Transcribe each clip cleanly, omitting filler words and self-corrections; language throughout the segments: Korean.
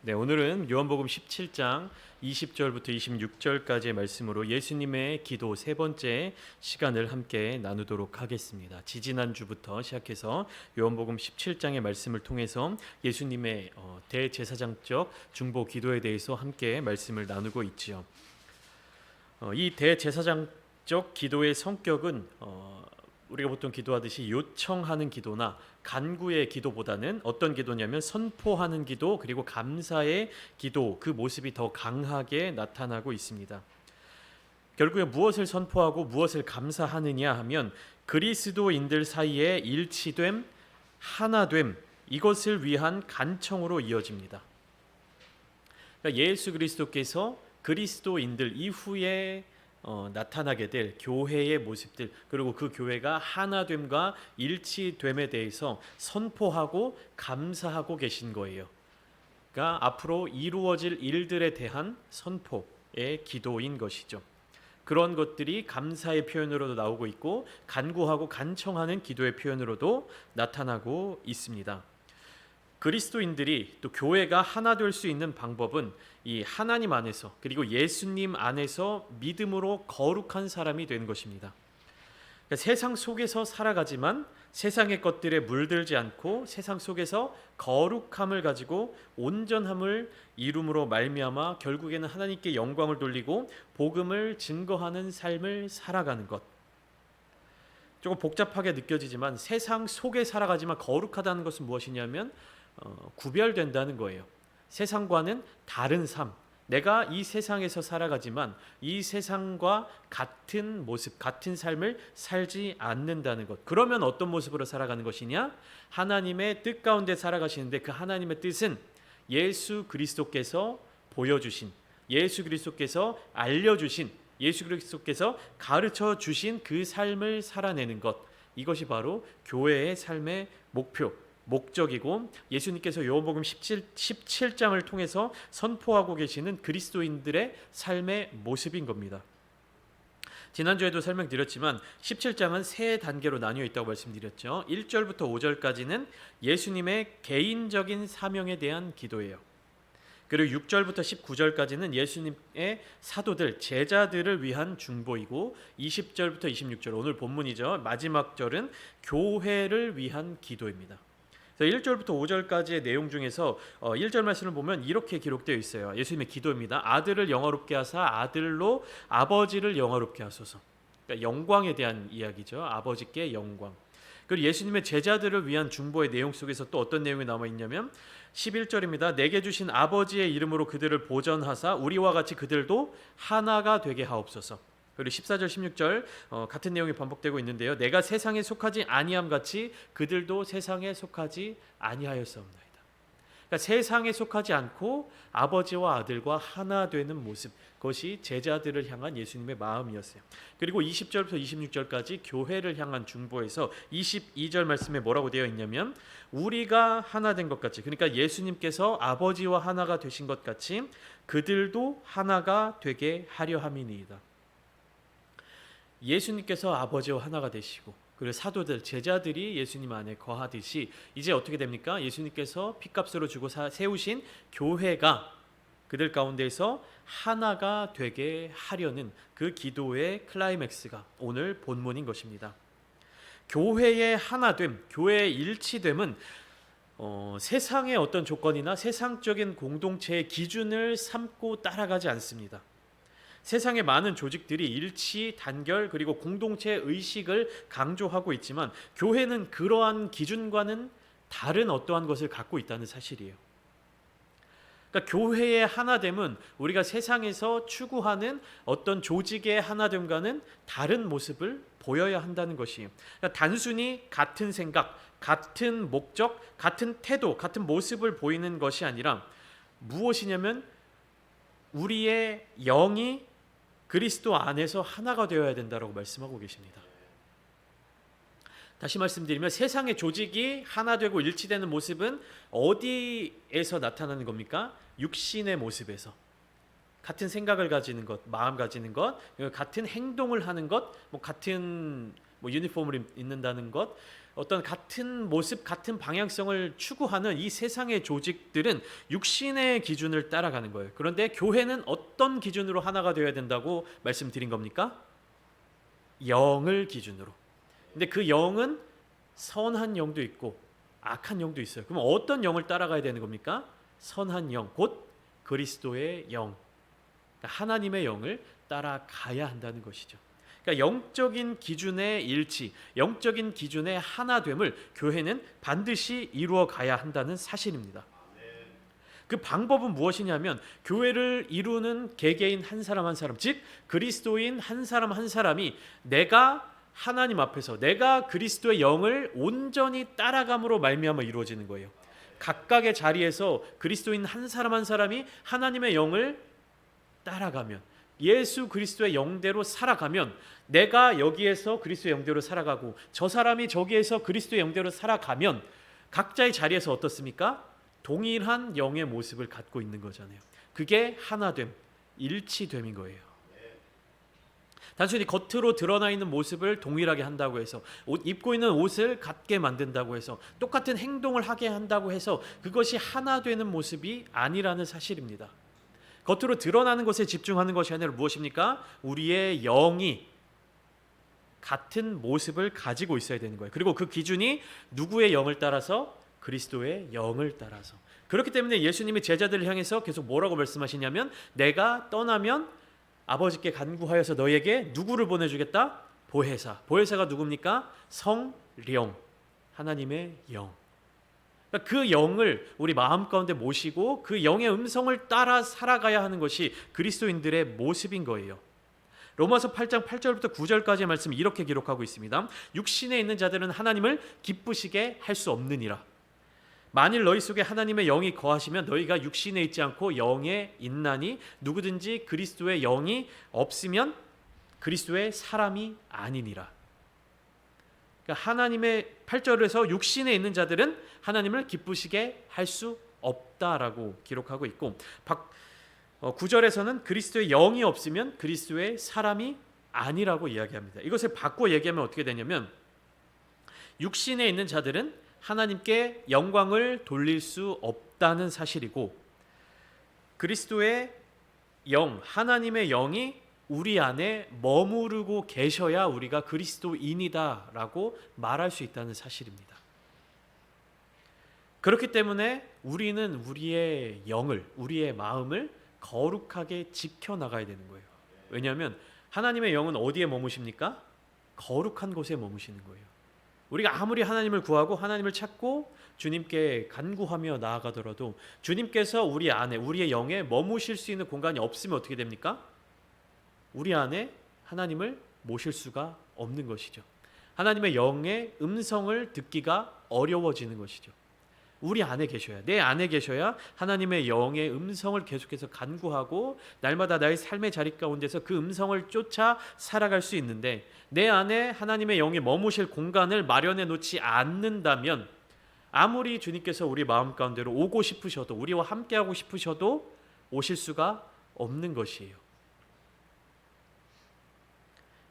네, 오늘은 요한복음 17장 20절부터 26절까지의 말씀으로 예수님의 기도 세 번째 시간을 함께 나누도록 하겠습니다. 지지난주부터 시작해서 요한복음 17장의 말씀을 통해서 예수님의 대제사장적 중보 기도에 대해서 함께 말씀을 나누고 있지요. 이 대제사장적 기도의 성격은 우리가 보통 기도하듯이 요청하는 기도나 간구의 기도보다는 어떤 기도냐면 선포하는 기도 그리고 감사의 기도, 그 모습이 더 강하게 나타나고 있습니다. 결국에 무엇을 선포하고 무엇을 감사하느냐 하면 그리스도인들 사이에 일치됨, 하나됨, 이것을 위한 간청으로 이어집니다. 그러니까 예수 그리스도께서 그리스도인들 이후에 나타나게 될 교회의 모습들, 그리고 그 교회가 하나됨과 일치됨에 대해서 선포하고 감사하고 계신 거예요. 그러니까 앞으로 이루어질 일들에 대한 선포의 기도인 것이죠. 그런 것들이 감사의 표현으로도 나오고 있고 간구하고 간청하는 기도의 표현으로도 나타나고 있습니다. 그리스도인들이 또 교회가 하나 될 수 있는 방법은 이 하나님 안에서 그리고 예수님 안에서 믿음으로 거룩한 사람이 되는 것입니다. 그러니까 세상 속에서 살아가지만 세상의 것들에 물들지 않고 세상 속에서 거룩함을 가지고 온전함을 이룸으로 말미암아 결국에는 하나님께 영광을 돌리고 복음을 증거하는 삶을 살아가는 것. 조금 복잡하게 느껴지지만 세상 속에 살아가지만 거룩하다는 것은 무엇이냐면 구별된다는 거예요. 세상과는 다른 삶, 내가 이 세상에서 살아가지만 이 세상과 같은 모습, 같은 삶을 살지 않는다는 것. 그러면 어떤 모습으로 살아가는 것이냐? 하나님의 뜻 가운데 살아가시는데 그 하나님의 뜻은 예수 그리스도께서 보여주신, 예수 그리스도께서 알려주신, 예수 그리스도께서 가르쳐 주신 그 삶을 살아내는 것. 이것이 바로 교회의 삶의 목적이고 예수님께서 요한복음 17장을 통해서 선포하고 계시는 그리스도인들의 삶의 모습인 겁니다. 지난주에도 설명드렸지만 17장은 세 단계로 나뉘어 있다고 말씀드렸죠. 1절부터 5절까지는 예수님의 개인적인 사명에 대한 기도예요. 그리고 6절부터 19절까지는 예수님의 사도들, 제자들을 위한 중보이고 20절부터 26절, 오늘 본문이죠. 마지막 절은 교회를 위한 기도입니다. 1절부터 5절까지의 내용 중에서 1절 말씀을 보면 이렇게 기록되어 있어요. 예수님의 기도입니다. 아들을 영화롭게 하사 아들로 아버지를 영화롭게 하소서. 그러니까 영광에 대한 이야기죠. 아버지께 영광. 그리고 예수님의 제자들을 위한 중보의 내용 속에서 또 어떤 내용이 남아 있냐면 11절입니다. 내게 주신 아버지의 이름으로 그들을 보전하사 우리와 같이 그들도 하나가 되게 하옵소서. 그리고 14절 16절 같은 내용이 반복되고 있는데요. 내가 세상에 속하지 아니함 같이 그들도 세상에 속하지 아니하였사옵나이다. 그러니까 세상에 속하지 않고 아버지와 아들과 하나 되는 모습, 그것이 제자들을 향한 예수님의 마음이었어요. 그리고 20절부터 26절까지 교회를 향한 중보에서 22절 말씀에 뭐라고 되어 있냐면 우리가 하나 된 것 같이, 그러니까 예수님께서 아버지와 하나가 되신 것 같이 그들도 하나가 되게 하려 함이니이다. 예수님께서 아버지와 하나가 되시고 그리고 사도들, 제자들이 예수님 안에 거하듯이 이제 어떻게 됩니까? 예수님께서 핏값으로 주고 세우신 교회가 그들 가운데서 하나가 되게 하려는 그 기도의 클라이맥스가 오늘 본문인 것입니다. 교회의 하나됨, 교회의 일치됨은 세상의 어떤 조건이나 세상적인 공동체의 기준을 삼고 따라가지 않습니다. 세상의 많은 조직들이 일치, 단결 그리고 공동체 의식을 강조하고 있지만 교회는 그러한 기준과는 다른 어떠한 것을 갖고 있다는 사실이에요. 그러니까 교회의 하나됨은 우리가 세상에서 추구하는 어떤 조직의 하나됨과는 다른 모습을 보여야 한다는 것이에요. 그러니까 단순히 같은 생각, 같은 목적, 같은 태도, 같은 모습을 보이는 것이 아니라 무엇이냐면 우리의 영이 그리스도 안에서 하나가 되어야 된다고 말씀하고 계십니다. 다시 말씀드리면 세상의 조직이 하나 되고 일치되는 모습은 어디에서 나타나는 겁니까? 육신의 모습에서. 같은 생각을 가지는 것, 마음 가지는 것, 같은 행동을 하는 것, 같은 유니폼을 입는다는 것, 어떤 같은 모습, 같은 방향성을 추구하는 이 세상의 조직들은 육신의 기준을 따라가는 거예요. 그런데 교회는 어떤 기준으로 하나가 되어야 된다고 말씀드린 겁니까? 영을 기준으로. 근데 그 영은 선한 영도 있고 악한 영도 있어요. 그럼 어떤 영을 따라가야 되는 겁니까? 선한 영, 곧 그리스도의 영, 그러니까 하나님의 영을 따라가야 한다는 것이죠. 그러니까 영적인 기준의 일치, 영적인 기준의 하나됨을 교회는 반드시 이루어 가야 한다는 사실입니다. 그 방법은 무엇이냐면 교회를 이루는 개개인 한 사람 한 사람, 즉 그리스도인 한 사람 한 사람이 내가 하나님 앞에서 내가 그리스도의 영을 온전히 따라감으로 말미암아 이루어지는 거예요. 각각의 자리에서 그리스도인 한 사람 한 사람이 하나님의 영을 따라가면, 예수 그리스도의 영대로 살아가면 내가 여기에서 그리스도의 영대로 살아가고 저 사람이 저기에서 그리스도의 영대로 살아가면 각자의 자리에서 어떻습니까? 동일한 영의 모습을 갖고 있는 거잖아요. 그게 하나됨, 일치됨인 거예요. 단순히 겉으로 드러나 있는 모습을 동일하게 한다고 해서, 입고 있는 옷을 같게 만든다고 해서, 똑같은 행동을 하게 한다고 해서 그것이 하나 되는 모습이 아니라는 사실입니다. 겉으로 드러나는 것에 집중하는 것이 아니라 무엇입니까? 우리의 영이 같은 모습을 가지고 있어야 되는 거예요. 그리고 그 기준이 누구의 영을 따라서? 그리스도의 영을 따라서. 그렇기 때문에 예수님이 제자들을 향해서 계속 뭐라고 말씀하시냐면, 내가 떠나면 아버지께 간구하여서 너에게 누구를 보내주겠다? 보혜사. 보혜사가 누굽니까? 성령, 하나님의 영. 그 영을 우리 마음 가운데 모시고 그 영의 음성을 따라 살아가야 하는 것이 그리스도인들의 모습인 거예요. 로마서 8장 8절부터 9절까지의 말씀이 이렇게 기록하고 있습니다. 육신에 있는 자들은 하나님을 기쁘시게 할 수 없느니라. 만일 너희 속에 하나님의 영이 거하시면 너희가 육신에 있지 않고 영에 있나니 누구든지 그리스도의 영이 없으면 그리스도의 사람이 아니니라. 그러니까 하나님의 8절에서 육신에 있는 자들은 하나님을 기쁘시게 할 수 없다라고 기록하고 있고, 9절에서는 그리스도의 영이 없으면 그리스도의 사람이 아니라고 이야기합니다. 이것을 바꿔 얘기하면 어떻게 되냐면, 육신에 있는 자들은 하나님께 영광을 돌릴 수 없다는 사실이고, 그리스도의 영, 하나님의 영이 우리 안에 머무르고 계셔야 우리가 그리스도인이다라고 말할 수 있다는 사실입니다. 그렇기 때문에 우리는 우리의 영을, 우리의 마음을 거룩하게 지켜나가야 되는 거예요. 왜냐하면 하나님의 영은 어디에 머무십니까? 거룩한 곳에 머무시는 거예요. 우리가 아무리 하나님을 구하고 하나님을 찾고 주님께 간구하며 나아가더라도 주님께서 우리 안에, 우리의 영에 머무실 수 있는 공간이 없으면 어떻게 됩니까? 우리 안에 하나님을 모실 수가 없는 것이죠. 하나님의 영의 음성을 듣기가 어려워지는 것이죠. 우리 안에 계셔야, 내 안에 계셔야 하나님의 영의 음성을 계속해서 간구하고 날마다 나의 삶의 자리 가운데서 그 음성을 쫓아 살아갈 수 있는데, 내 안에 하나님의 영이 머무실 공간을 마련해 놓지 않는다면 아무리 주님께서 우리 마음 가운데로 오고 싶으셔도, 우리와 함께하고 싶으셔도 오실 수가 없는 것이에요.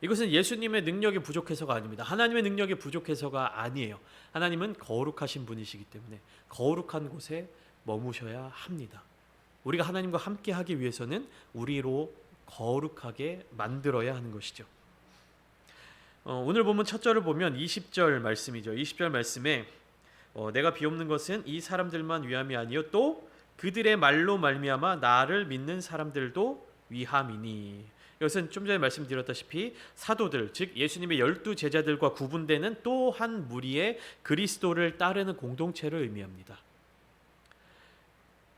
이것은 예수님의 능력이 부족해서가 아닙니다. 하나님의 능력이 부족해서가 아니에요. 하나님은 거룩하신 분이시기 때문에 거룩한 곳에 머무셔야 합니다. 우리가 하나님과 함께하기 위해서는 우리로 거룩하게 만들어야 하는 것이죠. 오늘 본문 첫 절을 보면 20절 말씀이죠. 20절 말씀에 내가 비옵는 것은 이 사람들만 위함이 아니요 또 그들의 말로 말미암아 나를 믿는 사람들도 위함이니. 이것은 좀 전에 말씀드렸다시피 사도들, 즉 예수님의 12 제자들과 구분되는 또 한 무리의 그리스도를 따르는 공동체를 의미합니다.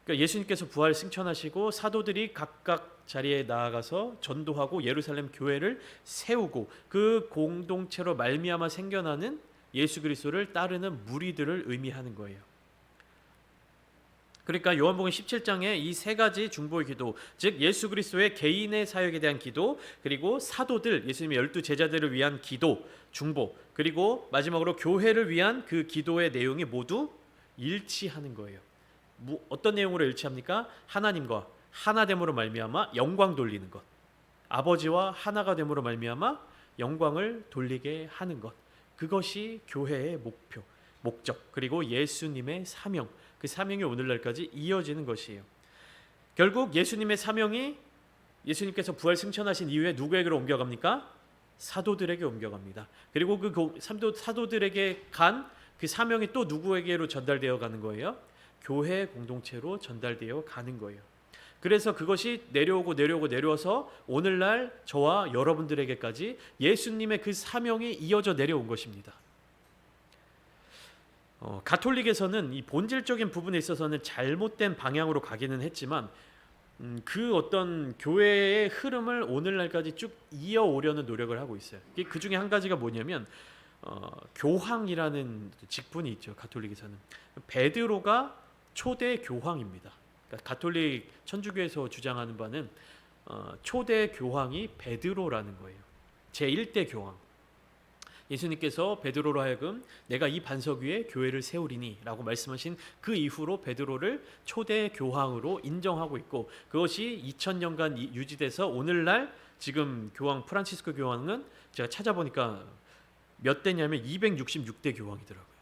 그러니까 예수님께서 부활 승천하시고 사도들이 각각 자리에 나아가서 전도하고 예루살렘 교회를 세우고 그 공동체로 말미암아 생겨나는 예수 그리스도를 따르는 무리들을 의미하는 거예요. 그러니까 요한복음 17장에 이 세 가지 중보의 기도, 즉 예수 그리스도의 개인의 사역에 대한 기도, 그리고 사도들, 예수님의 12 제자들을 위한 기도, 중보, 그리고 마지막으로 교회를 위한 그 기도의 내용이 모두 일치하는 거예요. 어떤 내용으로 일치합니까? 하나님과 하나됨으로 말미암아 영광 돌리는 것, 아버지와 하나가 됨으로 말미암아 영광을 돌리게 하는 것, 그것이 교회의 목표, 목적, 그리고 예수님의 사명, 그 사명이 오늘날까지 이어지는 것이에요. 결국 예수님의 사명이 예수님께서 부활 승천하신 이후에 누구에게로 옮겨갑니까? 사도들에게 옮겨갑니다. 그리고 그 사도들에게 간 그 사명이 또 누구에게로 전달되어 가는 거예요? 교회 공동체로 전달되어 가는 거예요. 그래서 그것이 내려와서 오늘날 저와 여러분들에게까지 예수님의 그 사명이 이어져 내려온 것입니다. 가톨릭에서는 이 본질적인 부분에 있어서는 잘못된 방향으로 가기는 했지만 그 어떤 교회의 흐름을 오늘날까지 쭉 이어오려는 노력을 하고 있어요. 그 중에 한 가지가 뭐냐면 교황이라는 직분이 있죠. 가톨릭에서는 베드로가 초대 교황입니다. 그러니까 가톨릭 천주교에서 주장하는 바는 초대 교황이 베드로라는 거예요. 제1대 교황. 예수님께서 베드로로 하여금 내가 이 반석 위에 교회를 세우리니 라고 말씀하신 그 이후로 베드로를 초대 교황으로 인정하고 있고, 그것이 2000년간 유지돼서 오늘날 지금 교황 프란치스코 교황은 제가 찾아보니까 몇 대냐면 266대 교황이더라고요.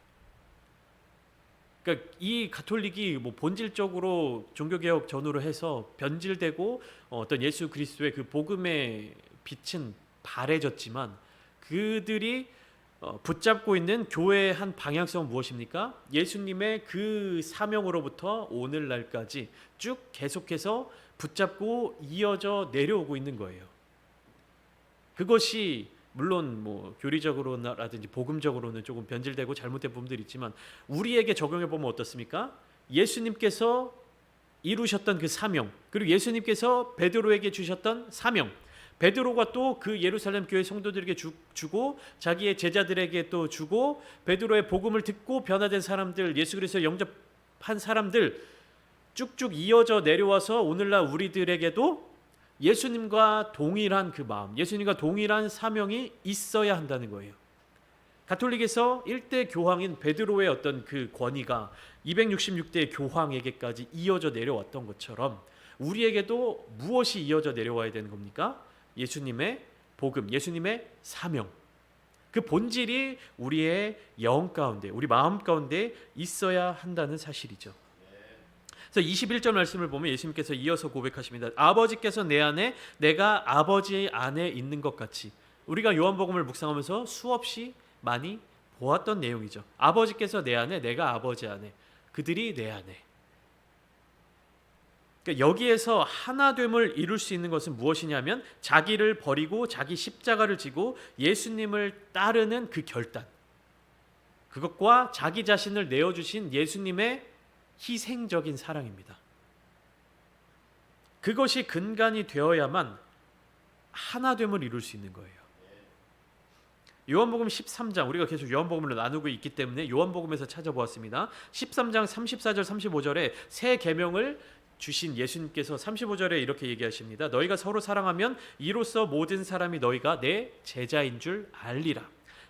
그러니까 이 가톨릭이 뭐 본질적으로 종교개혁 전후로 해서 변질되고 어떤 예수 그리스도의 그 복음의 빛은 바래졌지만 그들이 붙잡고 있는 교회의 한 방향성은 무엇입니까? 예수님의 그 사명으로부터 오늘날까지 쭉 계속해서 붙잡고 이어져 내려오고 있는 거예요. 그것이 물론 뭐 교리적으로라든지 복음적으로는 조금 변질되고 잘못된 부분들이 있지만 우리에게 적용해 보면 어떻습니까? 예수님께서 이루셨던 그 사명, 그리고 예수님께서 베드로에게 주셨던 사명, 베드로가 또 그 예루살렘 교회 성도들에게 주고 자기의 제자들에게 또 주고, 베드로의 복음을 듣고 변화된 사람들, 예수 그리스도를 영접한 사람들 쭉쭉 이어져 내려와서 오늘날 우리들에게도 예수님과 동일한 그 마음, 예수님과 동일한 사명이 있어야 한다는 거예요. 가톨릭에서 1대 교황인 베드로의 어떤 그 권위가 266대 교황에게까지 이어져 내려왔던 것처럼 우리에게도 무엇이 이어져 내려와야 되는 겁니까? 예수님의 복음, 예수님의 사명. 그 본질이 우리의 영 가운데, 우리 마음 가운데 있어야 한다는 사실이죠. 그래서 21절 말씀을 보면 예수님께서 이어서 고백하십니다. 아버지께서 내 안에, 내가 아버지 안에 있는 것 같이. 우리가 요한복음을 묵상하면서 수없이 많이 보았던 내용이죠. 아버지께서 내 안에, 내가 아버지 안에, 그들이 내 안에. 그러니까 여기에서 하나됨을 이룰 수 있는 것은 무엇이냐면 자기를 버리고 자기 십자가를 지고 예수님을 따르는 그 결단, 그것과 자기 자신을 내어주신 예수님의 희생적인 사랑입니다. 그것이 근간이 되어야만 하나됨을 이룰 수 있는 거예요. 요한복음 13장, 우리가 계속 요한복음을 나누고 있기 때문에 요한복음에서 찾아보았습니다. 13장 34절 35절에 새 계명을 주신 예수님께서 35절에 이렇게 얘기하십니다. 너희가 서로 사랑하면 이로써 모든 사람이 너희가 내 제자인 줄 알리라.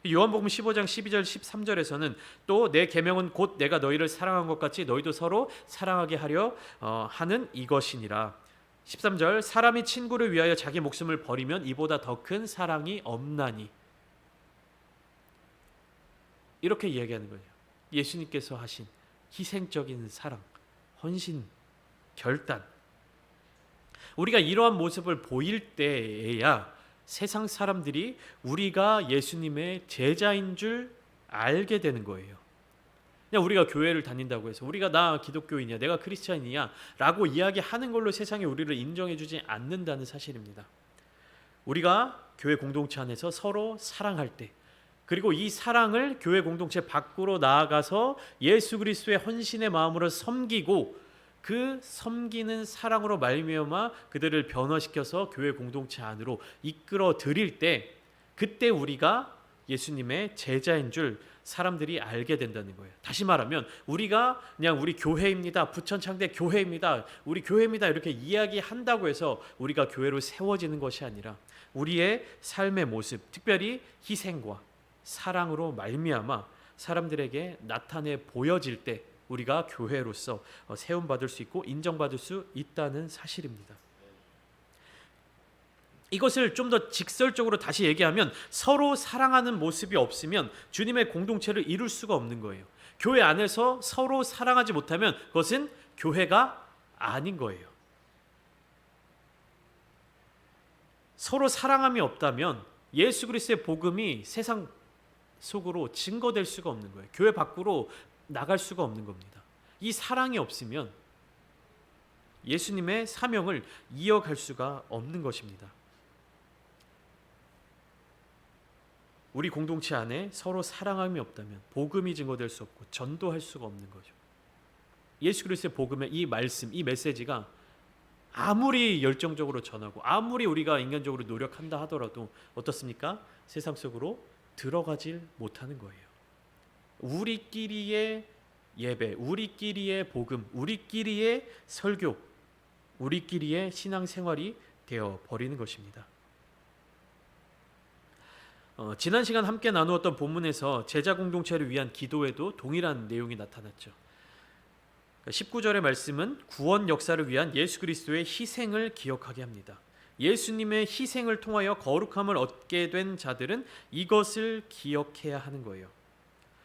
요한복음 15장 12절 13절에서는 또 내 계명은 곧 내가 너희를 사랑한 것 같이 너희도 서로 사랑하게 하려 하는 이것이니라. 13절 사람이 친구를 위하여 자기 목숨을 버리면 이보다 더 큰 사랑이 없나니. 이렇게 이야기하는 거예요. 예수님께서 하신 희생적인 사랑, 헌신, 결단. 우리가 이러한 모습을 보일 때에야 세상 사람들이 우리가 예수님의 제자인 줄 알게 되는 거예요. 그냥 우리가 교회를 다닌다고 해서 우리가 나 기독교인이야, 내가 크리스찬이야 라고 이야기하는 걸로 세상이 우리를 인정해주지 않는다는 사실입니다. 우리가 교회 공동체 안에서 서로 사랑할 때, 그리고 이 사랑을 교회 공동체 밖으로 나아가서 예수 그리스도의 헌신의 마음으로 섬기고 그 섬기는 사랑으로 말미암아 그들을 변화시켜서 교회 공동체 안으로 이끌어 들일 때, 그때 우리가 예수님의 제자인 줄 사람들이 알게 된다는 거예요. 다시 말하면 우리가 그냥 우리 교회입니다, 부천창대 교회입니다, 우리 교회입니다 이렇게 이야기한다고 해서 우리가 교회로 세워지는 것이 아니라 우리의 삶의 모습, 특별히 희생과 사랑으로 말미암아 사람들에게 나타내 보여질 때 우리가 교회로서 세움받을 수 있고 인정받을 수 있다는 사실입니다. 이것을 좀 더 직설적으로 다시 얘기하면 서로 사랑하는 모습이 없으면 주님의 공동체를 이룰 수가 없는 거예요. 교회 안에서 서로 사랑하지 못하면 그것은 교회가 아닌 거예요. 서로 사랑함이 없다면 예수 그리스도의 복음이 세상 속으로 증거될 수가 없는 거예요. 교회 밖으로 나갈 수가 없는 겁니다. 이 사랑이 없으면 예수님의 사명을 이어갈 수가 없는 것입니다. 우리 공동체 안에 서로 사랑함이 없다면 복음이 증거될 수 없고 전도할 수가 없는 거죠. 예수 그리스도의 복음의 이 말씀, 이 메시지가 아무리 열정적으로 전하고 아무리 우리가 인간적으로 노력한다 하더라도 어떻습니까? 세상 속으로 들어가질 못하는 거예요. 우리끼리의 예배, 우리끼리의 복음, 우리끼리의 설교, 우리끼리의 신앙생활이 되어 버리는 것입니다. 지난 시간 함께 나누었던 본문에서 제자 공동체를 위한 기도에도 동일한 내용이 나타났죠. 19절의 말씀은 구원 역사를 위한 예수 그리스도의 희생을 기억하게 합니다. 예수님의 희생을 통하여 거룩함을 얻게 된 자들은 이것을 기억해야 하는 거예요.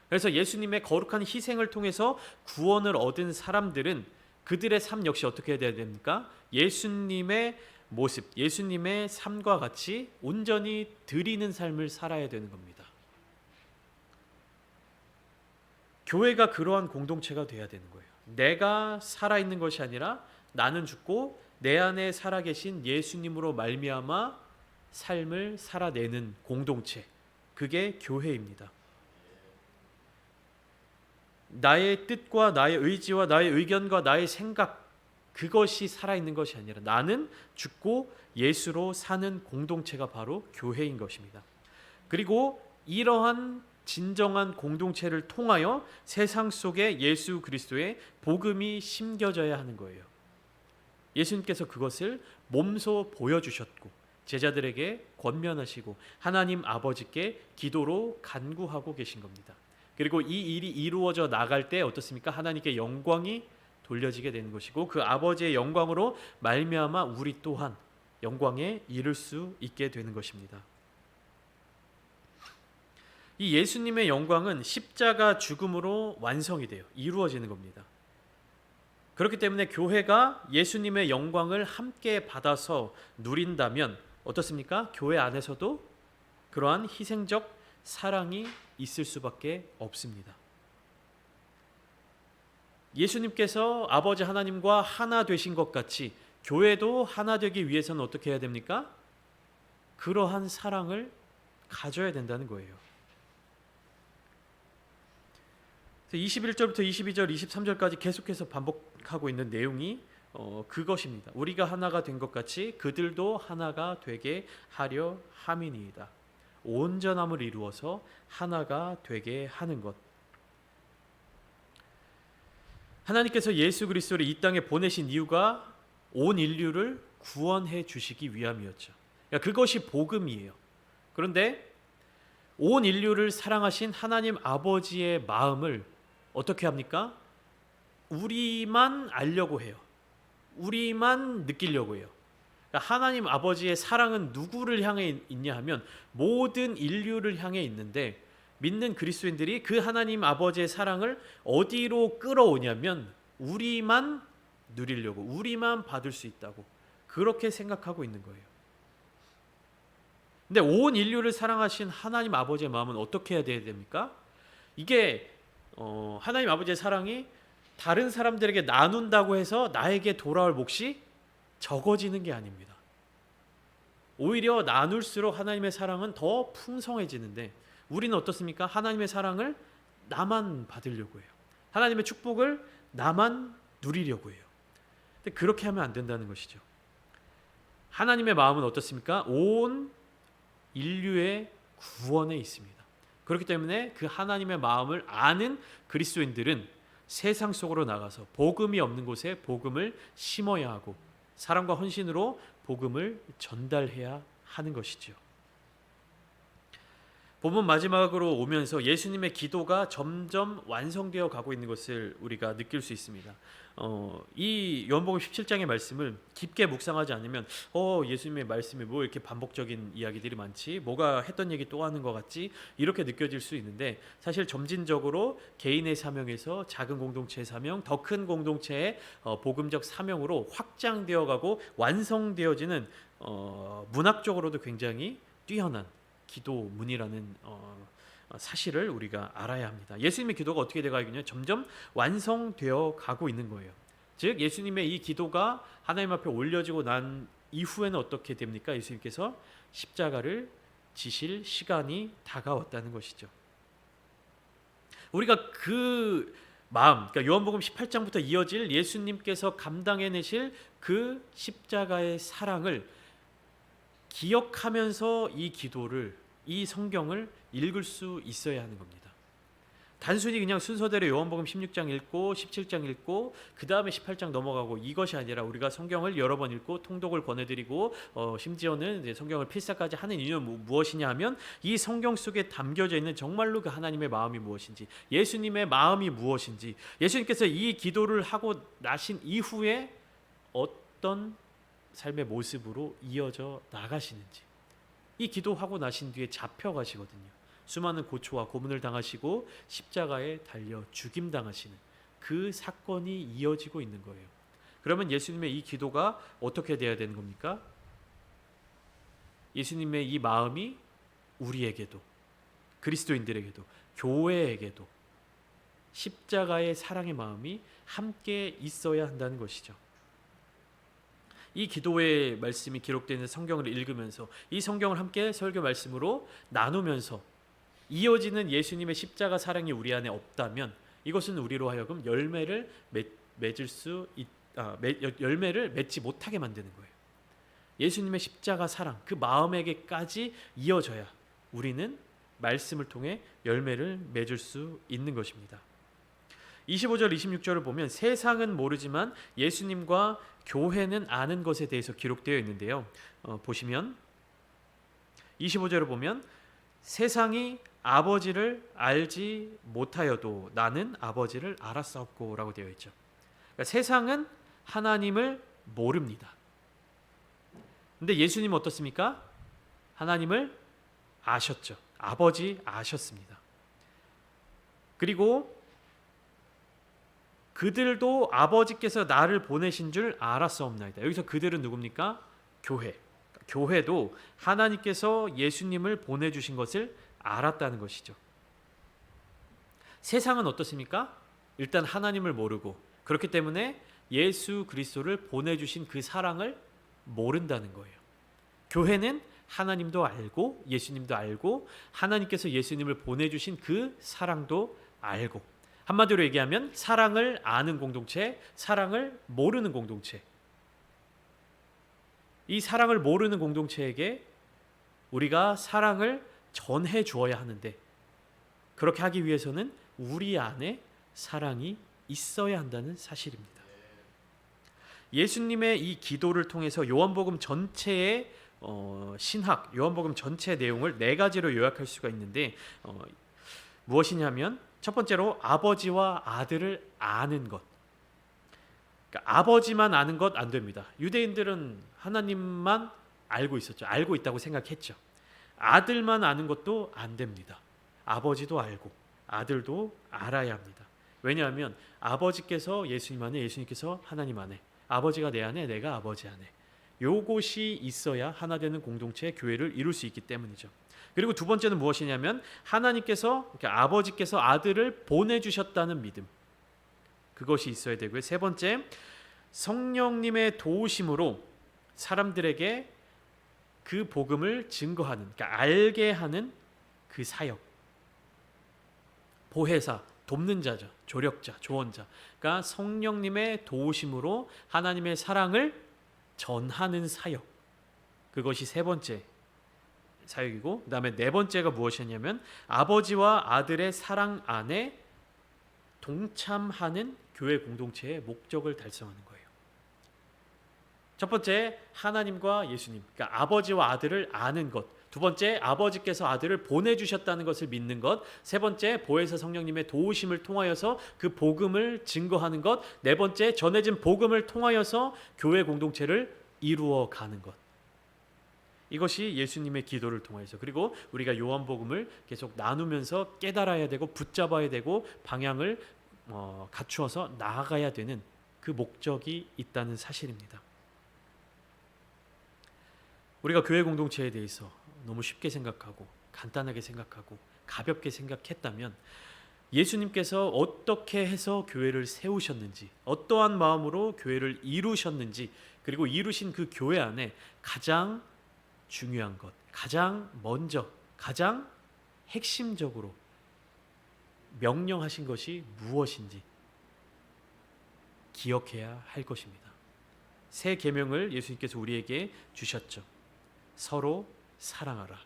그래서 예수님의 거룩한 희생을 통해서 구원을 얻은 사람들은 그들의 삶 역시 어떻게 해야 됩니까? 예수님의 모습, 예수님의 삶과 같이 온전히 드리는 삶을 살아야 되는 겁니다. 교회가 그러한 공동체가 돼야 되는 거예요. 내가 살아있는 것이 아니라 나는 죽고 내 안에 살아계신 예수님으로 말미암아 삶을 살아내는 공동체, 그게 교회입니다. 나의 뜻과 나의 의지와 나의 의견과 나의 생각, 그것이 살아있는 것이 아니라 나는 죽고 예수로 사는 공동체가 바로 교회인 것입니다. 그리고 이러한 진정한 공동체를 통하여 세상 속에 예수 그리스도의 복음이 심겨져야 하는 거예요. 예수님께서 그것을 몸소 보여주셨고 제자들에게 권면하시고 하나님 아버지께 기도로 간구하고 계신 겁니다. 그리고 이 일이 이루어져 나갈 때 어떻습니까? 하나님께 영광이 돌려지게 되는 것이고 그 아버지의 영광으로 말미암아 우리 또한 영광에 이를 수 있게 되는 것입니다. 이 예수님의 영광은 십자가 죽음으로 완성이 돼요. 이루어지는 겁니다. 그렇기 때문에 교회가 예수님의 영광을 함께 받아서 누린다면 어떻습니까? 교회 안에서도 그러한 희생적 사랑이 있을 수밖에 없습니다. 예수님께서 아버지 하나님과 하나 되신 것 같이 교회도 하나 되기 위해서는 어떻게 해야 됩니까? 그러한 사랑을 가져야 된다는 거예요. 21절부터 22절, 23절까지 계속해서 반복하고 있는 내용이 그것입니다. 우리가 하나가 된 것 같이 그들도 하나가 되게 하려 함이니이다. 온전함을 이루어서 하나가 되게 하는 것. 하나님께서 예수 그리스도를 이 땅에 보내신 이유가 온 인류를 구원해 주시기 위함이었죠. 그러니까 그것이 복음이에요. 그런데 온 인류를 사랑하신 하나님 아버지의 마음을 어떻게 합니까? 우리만 알려고 해요. 우리만 느끼려고 해요. 그러니까 하나님 아버지의 사랑은 누구를 향해 있냐 하면 모든 인류를 향해 있는데 믿는 그리스도인들이 그 하나님 아버지의 사랑을 어디로 끌어오냐면 우리만 누리려고, 우리만 받을 수 있다고 그렇게 생각하고 있는 거예요. 근데 온 인류를 사랑하신 하나님 아버지의 마음은 어떻게 해야 됩니까? 이게 하나님 아버지의 사랑이 다른 사람들에게 나눈다고 해서 나에게 돌아올 몫이 적어지는 게 아닙니다. 오히려 나눌수록 하나님의 사랑은 더 풍성해지는데 우리는 어떻습니까? 하나님의 사랑을 나만 받으려고 해요. 하나님의 축복을 나만 누리려고 해요. 근데 그렇게 하면 안 된다는 것이죠. 하나님의 마음은 어떻습니까? 온 인류의 구원에 있습니다. 그렇기 때문에 그 하나님의 마음을 아는 그리스도인들은 세상 속으로 나가서 복음이 없는 곳에 복음을 심어야 하고 사랑과 헌신으로 복음을 전달해야 하는 것이죠. 본문 마지막으로 오면서 예수님의 기도가 점점 완성되어 가고 있는 것을 우리가 느낄 수 있습니다. 이 요한복음 17장의 말씀을 깊게 묵상하지 않으면 예수님의 말씀이 뭐 이렇게 반복적인 이야기들이 많지, 뭐가 했던 얘기 또 하는 것 같지, 이렇게 느껴질 수 있는데, 사실 점진적으로 개인의 사명에서 작은 공동체의 사명, 더 큰 공동체의 복음적 사명으로 확장되어 가고 완성되어지는 문학적으로도 굉장히 뛰어난 기도문이라는 사실을 우리가 알아야 합니다. 예수님의 기도가 어떻게 되어 가겠냐? 점점 완성되어 가고 있는 거예요. 즉 예수님의 이 기도가 하나님 앞에 올려지고 난 이후에는 어떻게 됩니까? 예수님께서 십자가를 지실 시간이 다가왔다는 것이죠. 우리가 그 마음, 그러니까 요한복음 18장부터 이어질 예수님께서 감당해내실 그 십자가의 사랑을 기억하면서 이 기도를, 이 성경을 읽을 수 있어야 하는 겁니다. 단순히 그냥 순서대로 요한복음 16장 읽고 17장 읽고 그 다음에 18장 넘어가고 이것이 아니라, 우리가 성경을 여러 번 읽고 통독을 권해드리고 심지어는 이제 성경을 필사까지 하는 이유는 무엇이냐 하면, 이 성경 속에 담겨져 있는 정말로 그 하나님의 마음이 무엇인지, 예수님의 마음이 무엇인지, 예수님께서 이 기도를 하고 나신 이후에 어떤 삶의 모습으로 이어져 나가시는지, 이 기도하고 나신 뒤에 잡혀가시거든요. 수많은 고초와 고문을 당하시고 십자가에 달려 죽임당하시는 그 사건이 이어지고 있는 거예요. 그러면 예수님의 이 기도가 어떻게 돼야 되는 겁니까? 예수님의 이 마음이 우리에게도, 그리스도인들에게도, 교회에게도 십자가의 사랑의 마음이 함께 있어야 한다는 것이죠. 이 기도의 말씀이 기록되는 성경을 읽으면서, 이 성경을 함께 설교 말씀으로 나누면서 이어지는 예수님의 십자가 사랑이 우리 안에 없다면, 이것은 우리로 하여금 열매를 맺지 못하게 만드는 거예요. 예수님의 십자가 사랑, 그 마음에게까지 이어져야 우리는 말씀을 통해 열매를 맺을 수 있는 것입니다. 25절 26절을 보면 세상은 모르지만 예수님과 교회는 아는 것에 대해서 기록되어 있는데요. 보시면 25절을 보면 세상이 아버지를 알지 못하여도 나는 아버지를 알았사옵고 라고 되어 있죠. 그러니까 세상은 하나님을 모릅니다. 근데 예수님은 어떻습니까? 하나님을 아셨죠. 아버지 아셨습니다. 그리고 그들도 아버지께서 나를 보내신 줄 알았사옵나이다. 여기서 그들은 누굽니까? 교회. 교회도 하나님께서 예수님을 보내주신 것을 알았다는 것이죠. 세상은 어떻습니까? 일단 하나님을 모르고, 그렇기 때문에 예수 그리스도를 보내주신 그 사랑을 모른다는 거예요. 교회는 하나님도 알고 예수님도 알고 하나님께서 예수님을 보내주신 그 사랑도 알고, 한마디로 얘기하면 사랑을 아는 공동체, 사랑을 모르는 공동체. 이 사랑을 모르는 공동체에게 우리가 사랑을 전해 주어야 하는데, 그렇게 하기 위해서는 우리 안에 사랑이 있어야 한다는 사실입니다. 예수님의 이 기도를 통해서 요한복음 전체의 신학, 요한복음 전체 내용을 네 가지로 요약할 수가 있는데, 무엇이냐면 첫 번째로 아버지와 아들을 아는 것. 그러니까 아버지만 아는 것 안 됩니다. 유대인들은 하나님만 알고 있었죠. 알고 있다고 생각했죠. 아들만 아는 것도 안 됩니다. 아버지도 알고 아들도 알아야 합니다. 왜냐하면 아버지께서 예수님 안에, 예수님께서 하나님 안에, 아버지가 내 안에, 내가 아버지 안에, 요것이 있어야 하나 되는 공동체, 교회를 이룰 수 있기 때문이죠. 그리고 두 번째는 무엇이냐면 하나님께서, 아버지께서 아들을 보내주셨다는 믿음, 그것이 있어야 되고요. 세 번째, 성령님의 도우심으로 사람들에게 그 복음을 증거하는, 그러니까 알게 하는 그 사역. 보혜사, 돕는 자죠. 조력자, 조언자. 그러니까 성령님의 도우심으로 하나님의 사랑을 전하는 사역. 그것이 세 번째 사역이고, 그 다음에 네 번째가 무엇이냐면 아버지와 아들의 사랑 안에 동참하는 교회 공동체의 목적을 달성하는 거예요. 첫 번째, 하나님과 예수님, 그러니까 아버지와 아들을 아는 것. 두 번째, 아버지께서 아들을 보내주셨다는 것을 믿는 것. 세 번째, 보혜사 성령님의 도우심을 통하여서 그 복음을 증거하는 것. 네 번째, 전해진 복음을 통하여서 교회 공동체를 이루어 가는 것. 이것이 예수님의 기도를 통해서, 그리고 우리가 요한복음을 계속 나누면서 깨달아야 되고 붙잡아야 되고 방향을 갖추어서 나아가야 되는 그 목적이 있다는 사실입니다. 우리가 교회 공동체에 대해서 너무 쉽게 생각하고 간단하게 생각하고 가볍게 생각했다면, 예수님께서 어떻게 해서 교회를 세우셨는지, 어떠한 마음으로 교회를 이루셨는지, 그리고 이루신 그 교회 안에 가장 중요한 것, 가장 먼저, 가장 핵심적으로 명령하신 것이 무엇인지 기억해야 할 것입니다. 새 계명을 예수님께서 우리에게 주셨죠. 서로 사랑하라.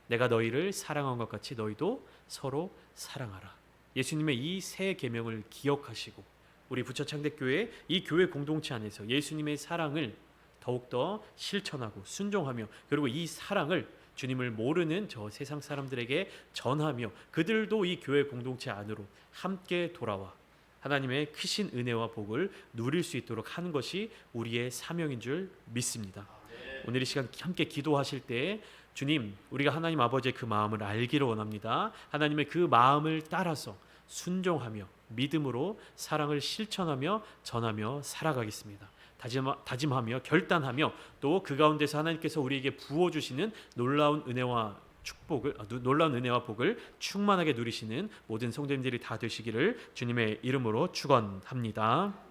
내가 너희를 사랑한 것 같이 너희도 서로 사랑하라. 예수님의 이 새 계명을 기억하시고 우리 부처 창대교회 이 교회 공동체 안에서 예수님의 사랑을 더욱더 실천하고 순종하며, 그리고 이 사랑을 주님을 모르는 저 세상 사람들에게 전하며 그들도 이 교회 공동체 안으로 함께 돌아와 하나님의 크신 은혜와 복을 누릴 수 있도록 하는 것이 우리의 사명인 줄 믿습니다. 오늘 이 시간 함께 기도하실 때, 주님, 우리가 하나님 아버지의 그 마음을 알기를 원합니다. 하나님의 그 마음을 따라서 순종하며 믿음으로 사랑을 실천하며 전하며 살아가겠습니다. 다짐하며 결단하며 또 그 가운데서 하나님께서 우리에게 부어주시는 놀라운 은혜와 복을 충만하게 누리시는 모든 성도님들이 다 되시기를 주님의 이름으로 축원합니다.